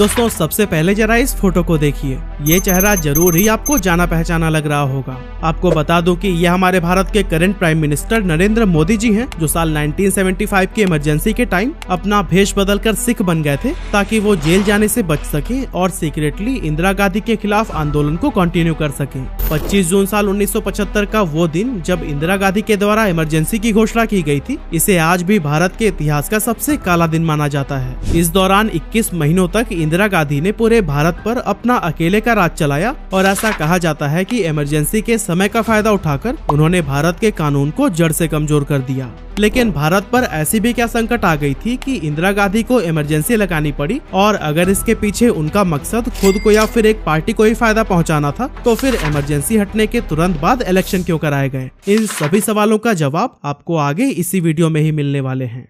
दोस्तों सबसे पहले जरा इस फोटो को देखिए। ये चेहरा जरूर ही आपको जाना पहचाना लग रहा होगा। आपको बता दूं कि ये हमारे भारत के current prime minister Narendra Modi ji हैं, जो साल 1975 की इमरजेंसी के टाइम अपना भेष बदलकर सिख बन गए थे ताकि वो जेल जाने से बच सके और सीक्रेटली इंदिरा गांधी के खिलाफ आंदोलन को कंटिन्यू कर सके। 25 जून साल 1975 का वो दिन जब इंदिरा गांधी के द्वारा इमरजेंसी की घोषणा की गई थी, इसे आज भी भारत के इतिहास का सबसे काला दिन माना जाता है। इस दौरान 21 महीनों तक इंदिरा गांधी ने पूरे भारत पर अपना अकेले का राज चलाया और ऐसा कहा जाता है कि इमरजेंसी के समय का फायदा उठाकर उन्होंने भारत के कानून को जड़ से कमजोर कर दिया। लेकिन भारत पर ऐसी भी क्या संकट आ गई थी कि इंदिरा गांधी को इमरजेंसी लगानी पड़ी, और अगर इसके पीछे उनका मकसद खुद को या फिर एक पार्टी को ही फायदा पहुंचाना था, तो फिर इमरजेंसी हटने के तुरंत बाद इलेक्शन क्यों कराए गए? इन सभी सवालों का जवाब आपको आगे इसी वीडियो में ही मिलने वाले हैं।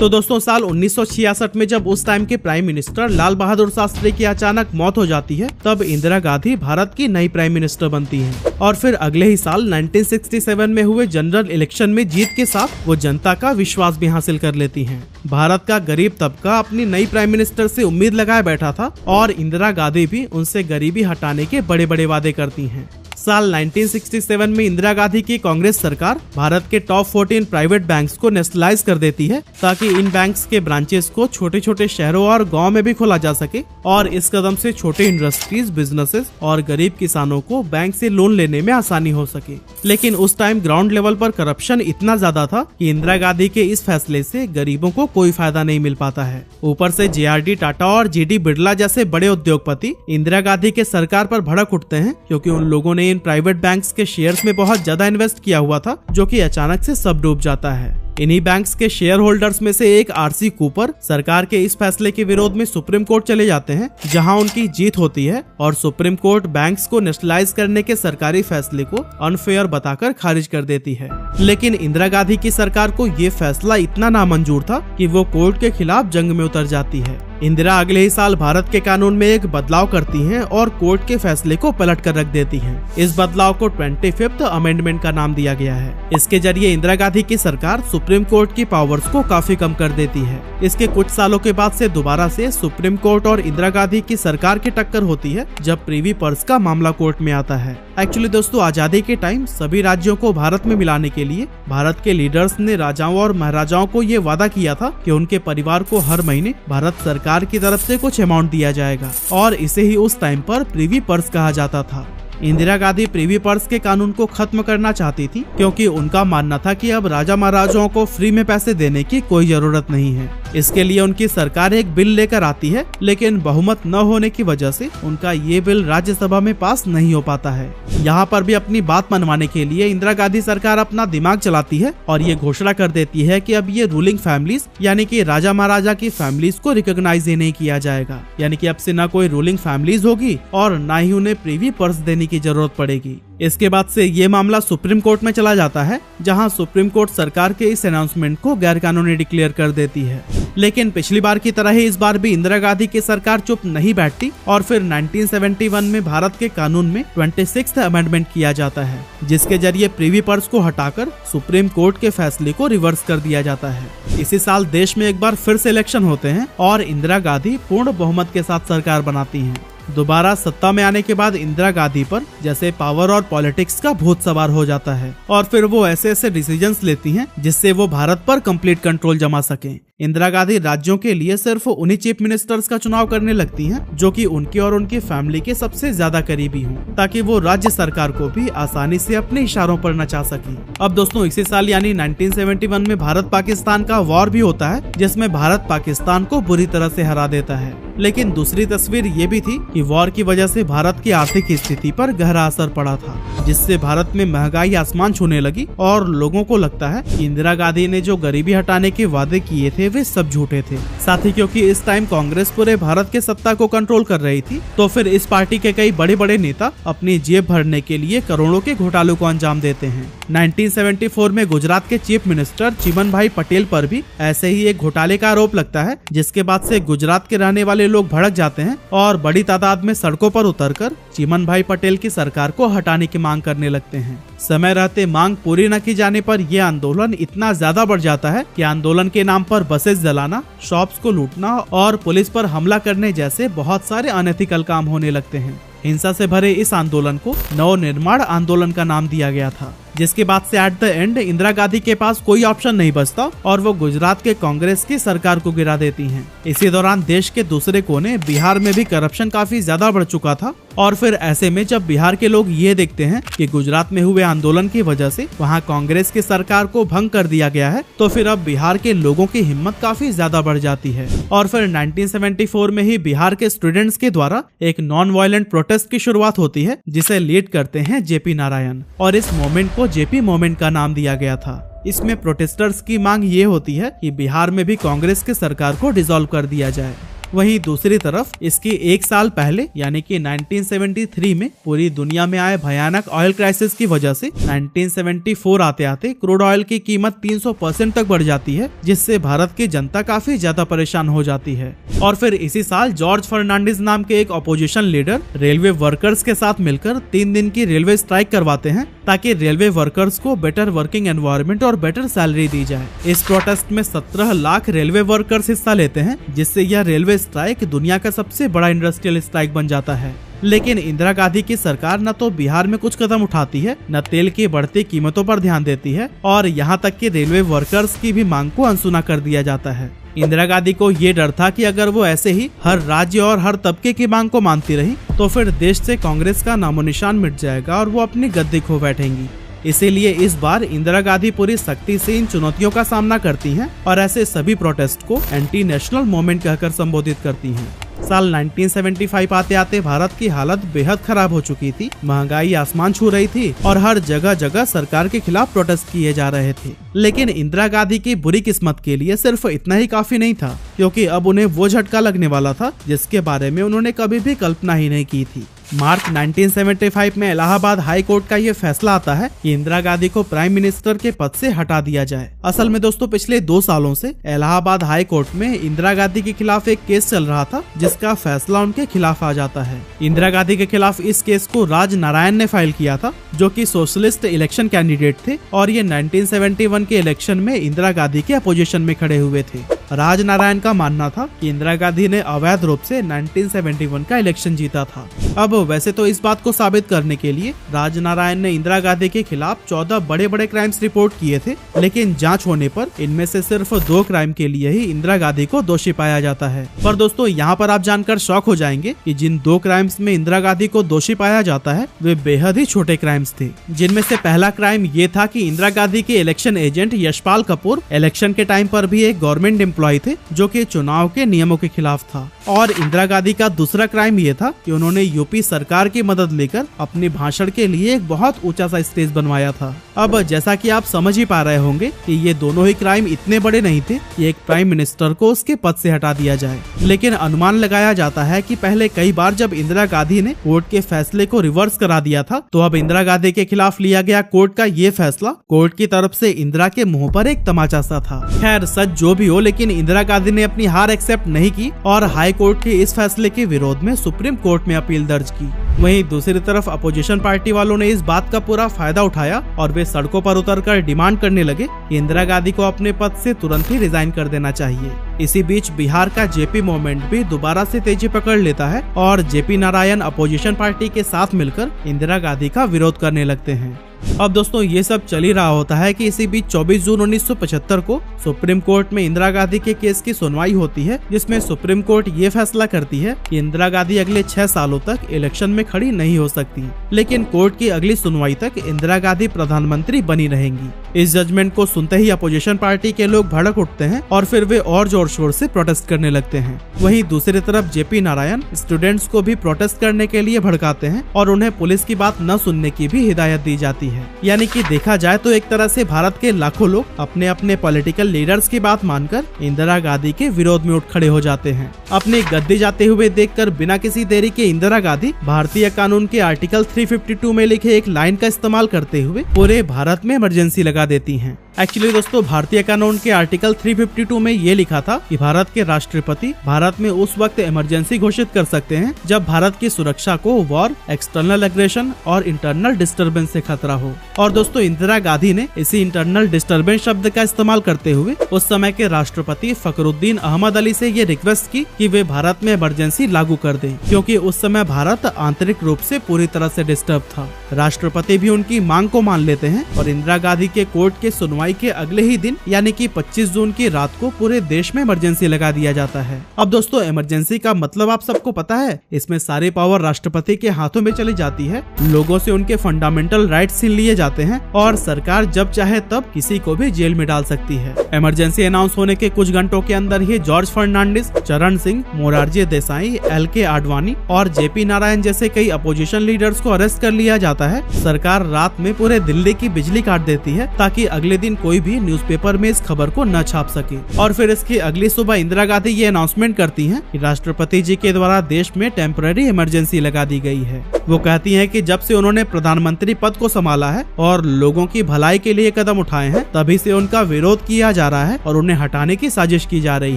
तो दोस्तों साल 1966 में जब उस टाइम के प्राइम मिनिस्टर लाल बहादुर शास्त्री की अचानक मौत हो जाती है, तब इंदिरा गांधी भारत की नई प्राइम मिनिस्टर बनती हैं। और फिर अगले ही साल 1967 में हुए जनरल इलेक्शन में जीत के साथ वो जनता का विश्वास भी हासिल कर लेती हैं। भारत का गरीब तबका अपनी नई प्राइम मिनिस्टर से उम्मीद लगाए बैठा था और इंदिरा गांधी भी उनसे गरीबी हटाने के बड़े बड़े वादे करती हैं। साल 1967 में इंदिरा गांधी की कांग्रेस सरकार भारत के टॉप 14 प्राइवेट बैंक्स को नेशनलाइज कर देती है ताकि इन बैंक्स के ब्रांचेस को छोटे छोटे शहरों और गांव में भी खोला जा सके, और इस कदम से छोटे इंडस्ट्रीज, बिजनेसेस और गरीब किसानों को बैंक से लोन लेने में आसानी हो सके। लेकिन उस टाइम ग्राउंड लेवल पर करप्शन इतना ज्यादा था कि इंदिरा गांधी के इस फैसले से गरीबों को कोई फायदा नहीं मिल पाता है। ऊपर से JRD टाटा और GD बिरला जैसे बड़े उद्योगपति इंदिरा गांधी के सरकार पर भड़क उठते हैं, क्योंकि उन लोगों ने प्राइवेट बैंक्स के शेयर्स में बहुत ज्यादा इन्वेस्ट किया हुआ था, जो कि अचानक से सब डूब जाता है। इन्हीं बैंक्स के शेयर होल्डर्स में से एक RC कूपर सरकार के इस फैसले के विरोध में सुप्रीम कोर्ट चले जाते हैं, जहां उनकी जीत होती है और सुप्रीम कोर्ट बैंक्स को नेशनलाइज करने के सरकारी फैसले को अनफेयर बताकर खारिज कर देती है। लेकिन इंदिरा गांधी की सरकार को ये फैसला इतना नामंजूर था कि वो कोर्ट के खिलाफ जंग में उतर जाती है। इंदिरा अगले ही साल भारत के कानून में एक बदलाव करती हैं और कोर्ट के फैसले को पलट कर रख देती हैं। इस बदलाव को 25th अमेंडमेंट का नाम दिया गया है। इसके जरिए इंदिरा गांधी की सरकार सुप्रीम कोर्ट की पावर्स को काफी कम कर देती है। इसके कुछ सालों के बाद से दोबारा से सुप्रीम कोर्ट और इंदिरा गांधी की सरकार की टक्कर होती है, जब प्रिवी पर्स का मामला कोर्ट में आता है। एक्चुअली दोस्तों आजादी के टाइम सभी राज्यों को भारत में मिलाने के लिए भारत के लीडर्स ने राजाओं और महाराजाओं को ये वादा किया था कि उनके परिवार को हर महीने भारत सरकार की तरफ से कुछ अमाउंट दिया जाएगा, और इसे ही उस टाइम पर प्रिवी पर्स कहा जाता था। इंदिरा गांधी प्रिवी पर्स के कानून को खत्म करना चाहती थी, क्योंकि उनका मानना था कि अब राजा महाराजाओं को फ्री में पैसे देने की कोई जरूरत नहीं है। इसके लिए उनकी सरकार एक बिल लेकर आती है, लेकिन बहुमत न होने की वजह से उनका ये बिल राज्यसभा में पास नहीं हो पाता है। यहाँ पर भी अपनी बात मनवाने के लिए इंदिरा गांधी सरकार अपना दिमाग चलाती है और ये घोषणा कर देती है कि अब ये रूलिंग फैमिलीज यानी कि राजा महाराजा की फैमिलीज को रिकॉग्नाइज ही नहीं किया जाएगा। यानी कि अब से न कोई रूलिंग फैमिलीज होगी और न ही उन्हें प्रिवी पर्स देने की जरूरत पड़ेगी। इसके बाद से ये मामला सुप्रीम कोर्ट में चला जाता है, जहां सुप्रीम कोर्ट सरकार के इस अनाउंसमेंट को गैर कानूनी डिक्लेयर कर देती है। लेकिन पिछली बार की तरह ही इस बार भी इंदिरा गांधी की सरकार चुप नहीं बैठती और फिर 1971 में भारत के कानून में 26th अमेंडमेंट किया जाता है, जिसके जरिए प्रिवी पर्स को हटाकर सुप्रीम कोर्ट के फैसले को रिवर्स कर दिया जाता है। इसी साल देश में एक बार फिर से इलेक्शन होते हैं और इंदिरा गांधी पूर्ण बहुमत के साथ सरकार बनाती हैं। दोबारा सत्ता में आने के बाद इंदिरा गांधी पर जैसे पावर और पॉलिटिक्स का भूत सवार हो जाता है, और फिर वो ऐसे ऐसे डिसीजंस लेती हैं जिससे वो भारत पर कंप्लीट कंट्रोल जमा सकें। इंदिरा गांधी राज्यों के लिए सिर्फ उन्हीं चीफ मिनिस्टर्स का चुनाव करने लगती हैं जो कि उनकी और उनकी फैमिली के सबसे ज्यादा करीबी हों, ताकि वो राज्य सरकार को भी आसानी से अपने इशारों पर नचा सकें। अब दोस्तों इसी साल यानी 1971 में भारत पाकिस्तान का वॉर भी होता है, जिसमें भारत पाकिस्तान को बुरी तरह से हरा देता है। लेकिन दूसरी तस्वीर ये भी थी कि वॉर की वजह से भारत की आर्थिक स्थिति पर गहरा असर पड़ा था, जिससे भारत में महंगाई आसमान छूने लगी और लोगों को लगता है कि इंदिरा गांधी ने जो गरीबी हटाने के वादे किए थे वे सब झूठे थे। साथ ही क्योंकि इस टाइम कांग्रेस पूरे भारत के सत्ता को कंट्रोल कर रही थी, तो फिर इस पार्टी के कई बड़े बड़े नेता अपनी जेब भरने के लिए करोड़ों के घोटालों को अंजाम देते हैं। 1974 में गुजरात के चीफ मिनिस्टर चिमनभाई पटेल पर भी ऐसे ही एक घोटाले का आरोप लगता है, जिसके बाद से गुजरात के रहने वाले लोग भड़क जाते हैं और बड़ी तादाद में सड़कों पर उतरकर चिमनभाई पटेल की सरकार को हटाने की मांग करने लगते हैं। समय रहते मांग पूरी न की जाने पर यह आंदोलन इतना ज्यादा बढ़ जाता है कि आंदोलन के नाम पर बसेस जलाना, शॉप्स को लूटना और पुलिस पर हमला करने जैसे बहुत सारे अनएथिकल काम होने लगते हैं। हिंसा से भरे इस आंदोलन को नवनिर्माण आंदोलन का नाम दिया गया था, जिसके बाद से at the end Indira Gandhi के पास कोई ऑप्शन नहीं बचता और वो गुजरात के कांग्रेस की सरकार को गिरा देती हैं। इसी दौरान देश के दूसरे कोने बिहार में भी करप्शन काफी ज्यादा बढ़ चुका था और फिर ऐसे में जब बिहार के लोग ये देखते हैं कि गुजरात में हुए आंदोलन की वजह से वहाँ कांग्रेस की सरकार को भंग कर दिया गया है, तो फिर अब बिहार के लोगों की हिम्मत काफी ज्यादा बढ़ जाती है और फिर 1974 में ही बिहार के स्टूडेंट्स के द्वारा एक नॉन वायलेंट प्रोटेस्ट की शुरुआत होती है, जिसे लीड करते हैं जेपी नारायण और इस मोमेंट को जेपी मोमेंट का नाम दिया गया था। इसमें प्रोटेस्टर्स की मांग ये होती है कि बिहार में भी कांग्रेस की सरकार को डिसॉल्व कर दिया जाए। वहीं दूसरी तरफ इसके एक साल पहले यानी कि 1973 में पूरी दुनिया में आए भयानक ऑयल क्राइसिस की वजह से 1974 आते आते क्रूड ऑयल की कीमत 300% तक बढ़ जाती है, जिससे भारत की जनता काफी ज्यादा परेशान हो जाती है। और फिर इसी साल जॉर्ज फर्नांडिस नाम के एक अपोजिशन लीडर रेलवे वर्कर्स के साथ मिलकर 3 दिन की रेलवे स्ट्राइक करवाते हैं ताकि रेलवे वर्कर्स को बेटर वर्किंग एनवायरनमेंट और बेटर सैलरी दी जाए। इस प्रोटेस्ट में 17 लाख रेलवे वर्कर्स हिस्सा लेते हैं, जिससे यह रेलवे स्ट्राइक दुनिया का सबसे बड़ा इंडस्ट्रियल स्ट्राइक बन जाता है। लेकिन इंदिरा गांधी की सरकार न तो बिहार में कुछ कदम उठाती है, न तेल की बढ़ती कीमतों पर ध्यान देती है और यहाँ तक कि रेलवे वर्कर्स की भी मांग को अनसुना कर दिया जाता है। इंदिरा गांधी को ये डर था कि अगर वो ऐसे ही हर राज्य और हर तबके की मांग को मानती रही तो फिर देश से कांग्रेस का नामो निशान मिट जाएगा और वो अपनी गद्दी खो बैठेंगी। इसीलिए इस बार इंदिरा गांधी पूरी सख्ती से इन चुनौतियों का सामना करती हैं और ऐसे सभी प्रोटेस्ट को एंटी नेशनल मूवमेंट कहकर संबोधित करती हैं। साल 1975 आते आते भारत की हालत बेहद खराब हो चुकी थी, महंगाई आसमान छू रही थी और हर जगह जगह सरकार के खिलाफ प्रोटेस्ट किए जा रहे थे। लेकिन इंदिरा गांधी की बुरी किस्मत के लिए सिर्फ इतना ही काफी नहीं था, क्योंकि अब उन्हें वो झटका लगने वाला था जिसके बारे में उन्होंने कभी भी कल्पना ही नहीं की थी। मार्च 1975 में इलाहाबाद हाई कोर्ट का ये फैसला आता है कि इंदिरा गांधी को प्राइम मिनिस्टर के पद से हटा दिया जाए। असल में दोस्तों पिछले 2 सालों से इलाहाबाद हाई कोर्ट में इंदिरा गांधी के खिलाफ एक केस चल रहा था, जिसका फैसला उनके खिलाफ आ जाता है। इंदिरा गांधी के खिलाफ इस केस को राज नारायण ने फाइल किया था, जो कि सोशलिस्ट इलेक्शन कैंडिडेट थे और ये 1971 के इलेक्शन में इंदिरा गांधी के अपोजिशन में खड़े हुए थे। राज नारायण का मानना था कि इंदिरा गांधी ने अवैध रूप से 1971 का इलेक्शन जीता था। अब वैसे तो इस बात को साबित करने के लिए राज नारायण ने इंदिरा गांधी के खिलाफ 14 बड़े बड़े क्राइम्स रिपोर्ट किए थे, लेकिन जांच होने पर इनमें से सिर्फ 2 क्राइम के लिए ही इंदिरा गांधी को दोषी पाया जाता है। पर दोस्तों यहाँ पर आप जानकर शॉक हो जाएंगे कि जिन 2 क्राइम्स में इंदिरा गांधी को दोषी पाया जाता है वे बेहद ही छोटे क्राइम्स थे। जिनमें से पहला क्राइम ये था कि इंदिरा गांधी के election agent Yashpal Kapoor election के टाइम पर भी एक गवर्नमेंट एम्प्लॉय थे, जो कि चुनाव के नियमों के खिलाफ था। और इंदिरा गांधी का दूसरा क्राइम ये था कि उन्होंने यूपी सरकार की मदद लेकर अपने भाषण के लिए एक बहुत ऊंचा सा स्टेज बनवाया था। अब जैसा कि आप समझ ही पा रहे होंगे कि ये दोनों ही क्राइम इतने बड़े नहीं थे कि एक प्राइम मिनिस्टर को उसके पद से हटा दिया जाए। लेकिन अनुमान लगाया जाता है कि पहले कई बार जब इंदिरा गांधी ने कोर्ट के फैसले को रिवर्स करा दिया था, तो अब इंदिरा गांधी के खिलाफ लिया गया कोर्ट का ये फैसला कोर्ट की तरफ से इंदिरा के मुंह पर एक तमाचा सा था। खैर सच जो भी हो, लेकिन इंदिरा गांधी ने अपनी हार एक्सेप्ट नहीं की और हाई कोर्ट के इस फैसले के विरोध में सुप्रीम कोर्ट में अपील दर्ज की। वहीं दूसरी तरफ अपोजिशन पार्टी वालों ने इस बात का पूरा फायदा उठाया और वे सड़कों पर उतरकर डिमांड करने लगे कि इंदिरा गांधी को अपने पद से तुरंत ही रिजाइन कर देना चाहिए। इसी बीच बिहार का जेपी मूवमेंट भी दोबारा से तेजी पकड़ लेता है और जेपी नारायण अपोजिशन पार्टी के साथ मिलकर इंदिरा गांधी का विरोध करने लगते हैं। अब दोस्तों ये सब चल ही रहा होता है कि इसी बीच 24 जून 1975 को सुप्रीम कोर्ट में इंदिरा गांधी के केस की सुनवाई होती है, जिसमें सुप्रीम कोर्ट ये फैसला करती है कि इंदिरा गांधी अगले 6 सालों तक इलेक्शन में खड़ी नहीं हो सकती, लेकिन कोर्ट की अगली सुनवाई तक इंदिरा गांधी प्रधानमंत्री बनी रहेंगी। इस जजमेंट को सुनते ही अपोजिशन पार्टी के लोग भड़क उठते हैं और फिर वे और जोर शोर से प्रोटेस्ट करने लगते हैं। वहीं दूसरी तरफ जेपी नारायण स्टूडेंट्स को भी प्रोटेस्ट करने के लिए भड़काते हैं और उन्हें पुलिस की बात न सुनने की भी हिदायत दी जाती है। यानी कि देखा जाए तो एक तरह से भारत के लाखों लोग अपने अपने पॉलिटिकल लीडर्स की बात मानकर इंदिरा गांधी के विरोध में उठ खड़े हो जाते हैं। अपनी गद्दी जाते हुए देखकर बिना किसी देरी के इंदिरा गांधी भारतीय कानून के आर्टिकल 352 में लिखे एक लाइन का इस्तेमाल करते हुए पूरे भारत में इमरजेंसी लगा देती हैं। एक्चुअली दोस्तों भारतीय कानून के आर्टिकल 352 में ये लिखा था कि भारत के राष्ट्रपति भारत में उस वक्त इमरजेंसी घोषित कर सकते हैं जब भारत की सुरक्षा को वॉर, एक्सटर्नल एग्रेशन और इंटरनल डिस्टर्बेंस से खतरा हो। और दोस्तों इंदिरा गांधी ने इसी इंटरनल डिस्टर्बेंस शब्द का इस्तेमाल करते हुए उस समय के राष्ट्रपति फखरुद्दीन अहमद अली से ये रिक्वेस्ट की कि वे भारत में इमरजेंसी लागू कर दें, क्योंकि उस समय भारत आंतरिक रूप से पूरी तरह से डिस्टर्ब था। राष्ट्रपति भी उनकी मांग को मान लेते हैं और इंदिरा गांधी के कोर्ट के सुनवाई के अगले ही दिन यानी कि 25 जून की रात को पूरे देश में इमरजेंसी लगा दिया जाता है। अब दोस्तों इमरजेंसी का मतलब आप सबको पता है, इसमें सारी पावर राष्ट्रपति के हाथों में चली जाती है, लोगों से उनके फंडामेंटल राइट्स छीन लिए जाते हैं और सरकार जब चाहे तब किसी को भी जेल में डाल सकती है। इमरजेंसी अनाउंस होने के कुछ घंटों के अंदर ही जॉर्ज फर्नांडिस, चरण सिंह, मोरारजी देसाई, LK आडवाणी और JP नारायण जैसे कई अपोजिशन लीडर्स को अरेस्ट कर लिया जाता है। सरकार रात में पूरे दिल्ली की बिजली काट देती है ताकि अगले दिन कोई भी न्यूज़पेपर में इस खबर को न छाप सके। और फिर इसकी अगली सुबह इंदिरा गांधी ये अनाउंसमेंट करती हैं कि राष्ट्रपति जी के द्वारा देश में टेम्पररी इमरजेंसी लगा दी गई है। वो कहती हैं कि जब से उन्होंने प्रधानमंत्री पद को संभाला है और लोगों की भलाई के लिए कदम उठाए हैं, तभी से उनका विरोध किया जा रहा है और उन्हें हटाने की साजिश की जा रही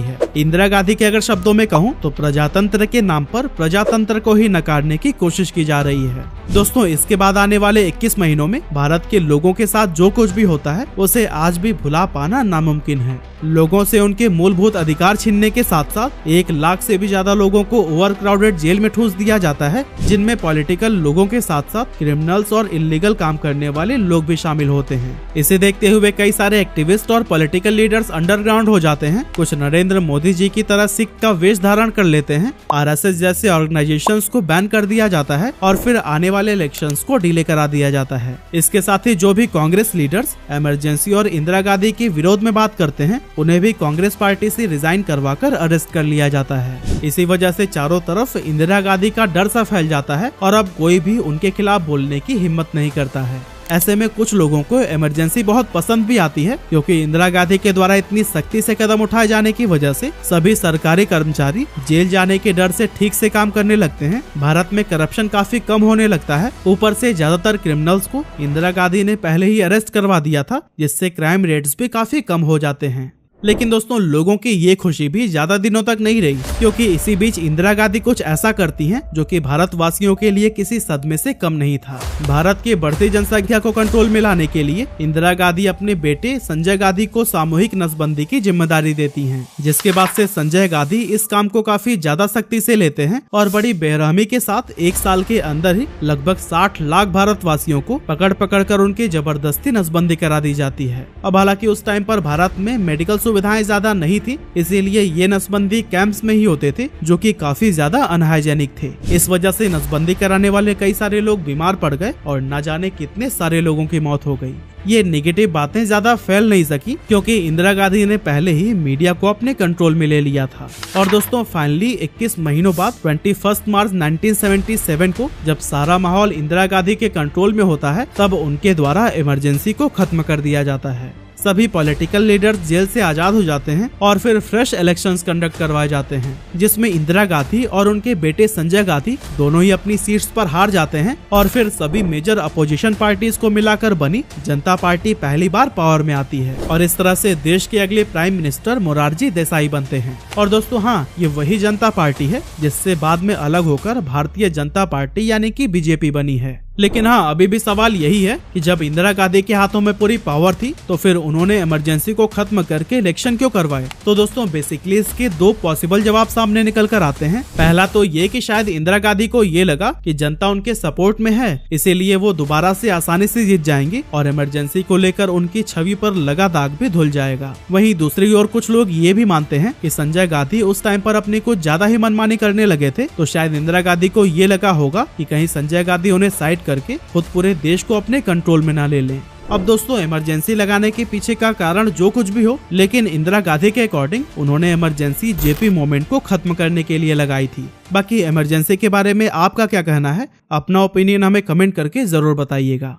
है। इंदिरा गांधी के अगर शब्दों में कहूँ तो प्रजातंत्र के नाम पर प्रजातंत्र को ही नकारने की कोशिश की जा रही है। दोस्तों इसके बाद आने वाले 21 महीनों में भारत के लोगों के साथ जो कुछ भी होता है उसे आज भी भुला पाना नामुमकिन है। लोगों से उनके मूलभूत अधिकार छीनने के साथ साथ 1 लाख से भी ज्यादा लोगों को ओवरक्राउडेड जेल में ठूस दिया जाता है, जिनमें पॉलिटिकल लोगों के साथ साथ क्रिमिनल्स और इलीगल काम करने वाले लोग भी शामिल होते हैं। इसे देखते हुए कई सारे एक्टिविस्ट और पॉलिटिकल लीडर्स अंडरग्राउंड हो जाते हैं। कुछ नरेंद्र मोदी जी की तरह सिख का वेश धारण कर लेते हैं। RSS जैसे ऑर्गेनाइजेशंस को बैन कर दिया जाता है और फिर आने वाले इलेक्शंस को डिले करा दिया जाता है। इसके साथ ही जो भी कांग्रेस लीडर्स इमरजेंसी और इंदिरा गांधी के विरोध में बात करते हैं, उन्हें भी कांग्रेस पार्टी से रिजाइन करवाकर अरेस्ट कर लिया जाता है। इसी वजह से चारों तरफ इंदिरा गांधी का डर सा फैल जाता है और अब कोई भी उनके खिलाफ बोलने की हिम्मत नहीं करता है। ऐसे में कुछ लोगों को इमरजेंसी बहुत पसंद भी आती है, क्योंकि इंदिरा गांधी के द्वारा इतनी सख्ती से कदम उठाए जाने की वजह से सभी सरकारी कर्मचारी जेल जाने के डर से ठीक से काम करने लगते हैं। भारत में करप्शन काफी कम होने लगता है। ऊपर से ज्यादातर क्रिमिनल्स को इंदिरा गांधी ने पहले ही अरेस्ट करवा दिया था, जिससे क्राइम रेट्स भी काफी कम हो जाते हैं। लेकिन दोस्तों लोगों की ये खुशी भी ज्यादा दिनों तक नहीं रही, क्योंकि इसी बीच इंदिरा गांधी कुछ ऐसा करती हैं जो कि भारतवासियों के लिए किसी सदमे से कम नहीं था। भारत की बढ़ती जनसंख्या को कंट्रोल में लाने के लिए इंदिरा गांधी अपने बेटे संजय गांधी को सामूहिक नसबंदी की जिम्मेदारी देती हैं, जिसके बाद से संजय गांधी इस काम को काफी ज्यादा सख्ती से लेते हैं और बड़ी बेरहमी के साथ 1 साल के अंदर ही लगभग 60 लाख भारतवासियों को पकड़ पकड़ कर उनकी जबरदस्ती नसबंदी करा दी जाती है। अब हालांकि उस टाइम पर भारत में मेडिकल सुविधाएं ज्यादा नहीं थी, इसीलिए ये नसबंदी कैंप्स में ही होते थे, जो कि काफी ज्यादा अनहाइजेनिक थे। इस वजह से नसबंदी कराने वाले कई सारे लोग बीमार पड़ गए और न जाने कितने सारे लोगों की मौत हो गई। ये नेगेटिव बातें ज्यादा फैल नहीं सकी, क्योंकि इंदिरा गांधी ने पहले ही मीडिया को अपने कंट्रोल में ले लिया था। और दोस्तों फाइनली 21 महीनों बाद 21 मार्च 1977 को जब सारा माहौल इंदिरा गांधी के कंट्रोल में होता है, तब उनके द्वारा इमरजेंसी को खत्म कर दिया जाता है। सभी पॉलिटिकल लीडर्स जेल से आजाद हो जाते हैं और फिर फ्रेश इलेक्शंस कंडक्ट करवाए जाते हैं, जिसमें इंदिरा गांधी और उनके बेटे संजय गांधी दोनों ही अपनी सीट्स पर हार जाते हैं और फिर सभी मेजर अपोजिशन पार्टीज को मिलाकर बनी जनता पार्टी पहली बार पावर में आती है और इस तरह से देश के अगले प्राइम मिनिस्टर मोरारजी देसाई बनते हैं। और दोस्तों हाँ, ये वही जनता पार्टी है जिससे बाद में अलग होकर भारतीय जनता पार्टी यानी कि BJP बनी है। लेकिन हाँ, अभी भी सवाल यही है कि जब इंदिरा गांधी के हाथों में पूरी पावर थी तो फिर उन्होंने इमरजेंसी को खत्म करके इलेक्शन क्यों करवाए? तो दोस्तों बेसिकली इसके 2 पॉसिबल जवाब सामने निकल कर आते हैं। पहला तो ये कि शायद इंदिरा गांधी को ये लगा कि जनता उनके सपोर्ट में है, इसीलिए वो दोबारा से आसानी से जीत जाएंगे और इमरजेंसी को लेकर उनकी छवि पर लगा दाग भी धुल जाएगा। वहीं दूसरी ओर कुछ लोग ये भी मानते हैं कि संजय गांधी उस टाइम पर अपनी कुछ ज्यादा ही मनमानी करने लगे थे, तो शायद इंदिरा गांधी को ये लगा होगा कि कहीं संजय गांधी उन्हें साइड करके खुद पूरे देश को अपने कंट्रोल में ना ले लें। अब दोस्तों इमरजेंसी लगाने के पीछे का कारण जो कुछ भी हो, लेकिन इंदिरा गांधी के अकॉर्डिंग उन्होंने इमरजेंसी JP मूवमेंट को खत्म करने के लिए लगाई थी। बाकी इमरजेंसी के बारे में आपका क्या कहना है? अपना ओपिनियन हमें कमेंट करके जरूर बताइएगा।